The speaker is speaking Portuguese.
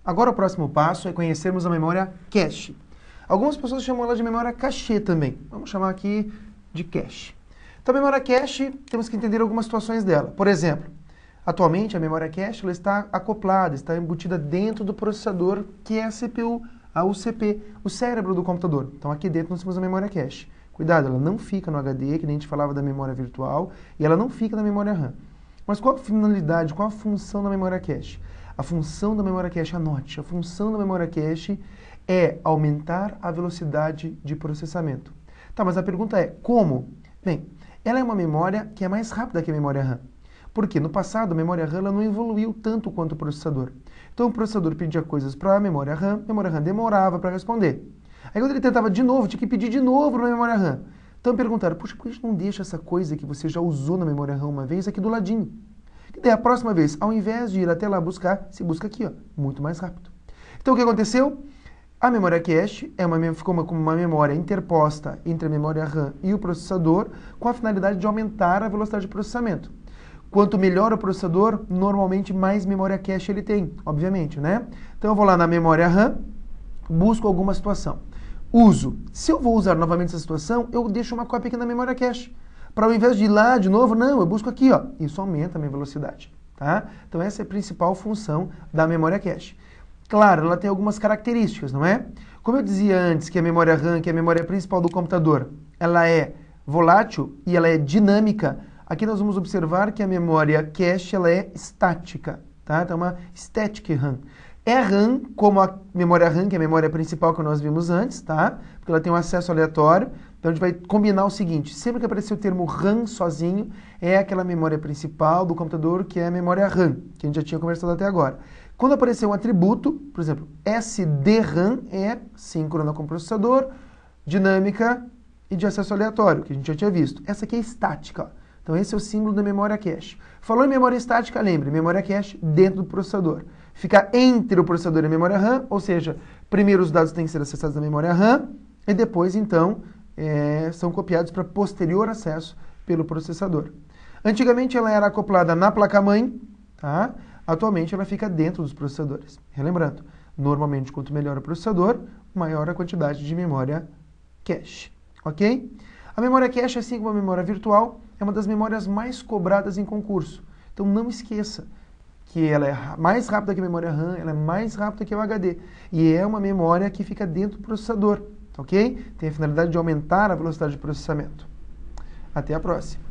Agora o próximo passo é conhecermos a memória cache. Algumas pessoas chamam ela de memória cache também. Vamos chamar aqui de cache. Então a memória cache, temos que entender algumas situações dela. Por exemplo, atualmente a memória cache ela está acoplada, está embutida dentro do processador que é a CPU, a UCP, o cérebro do computador. Então aqui dentro nós temos a memória cache. Cuidado, ela não fica no HD, que nem a gente falava da memória virtual, e ela não fica na memória RAM. Mas qual a finalidade, qual a função da memória cache? A função da memória cache, anote, a função da memória cache é aumentar a velocidade de processamento. Tá, mas a pergunta é, como? Bem, ela é uma memória que é mais rápida que a memória RAM. Porque no passado a memória RAM ela não evoluiu tanto quanto o processador. Então o processador pedia coisas para a memória RAM demorava para responder. Aí quando ele tentava de novo, tinha que pedir de novo na memória RAM. Então perguntaram, puxa, por que a gente não deixa essa coisa que você já usou na memória RAM uma vez aqui do ladinho? Que daí a próxima vez, ao invés de ir até lá buscar, se busca aqui, ó, muito mais rápido. Então o que aconteceu? A memória cache ficou como uma memória interposta entre a memória RAM e o processador com a finalidade de aumentar a velocidade de processamento. Quanto melhor o processador, normalmente mais memória cache ele tem, obviamente, né? Então eu vou lá na memória RAM, busco alguma situação. Uso. Se eu vou usar novamente essa situação, eu deixo uma cópia aqui na memória cache. Para ao invés de ir lá de novo, não, eu busco aqui, ó. Isso aumenta a minha velocidade, tá? Então essa é a principal função da memória cache. Claro, ela tem algumas características, não é? Como eu dizia antes que a memória RAM, que é a memória principal do computador, ela é volátil e ela é dinâmica, aqui nós vamos observar que a memória cache ela é estática, tá? Então é uma static RAM. É RAM como a memória RAM, que é a memória principal que nós vimos antes, tá? Porque ela tem um acesso aleatório. Então a gente vai combinar o seguinte, sempre que aparecer o termo RAM sozinho, é aquela memória principal do computador que é a memória RAM, que a gente já tinha conversado até agora. Quando aparecer um atributo, por exemplo, SDRAM é síncrona com o processador, dinâmica e de acesso aleatório, que a gente já tinha visto. Essa aqui é estática, ó. Então esse é o símbolo da memória cache. Falou em memória estática, lembre, memória cache dentro do processador. Fica entre o processador e a memória RAM, ou seja, primeiro os dados têm que ser acessados na memória RAM e depois, então, são copiados para posterior acesso pelo processador. Antigamente ela era acoplada na placa-mãe, tá? Atualmente ela fica dentro dos processadores. Relembrando, normalmente quanto melhor o processador, maior a quantidade de memória cache, ok? A memória cache, assim como a memória virtual, é uma das memórias mais cobradas em concurso. Então não esqueça que ela é mais rápida que a memória RAM, ela é mais rápida que o HD. E é uma memória que fica dentro do processador, ok? Tem a finalidade de aumentar a velocidade de processamento. Até a próxima.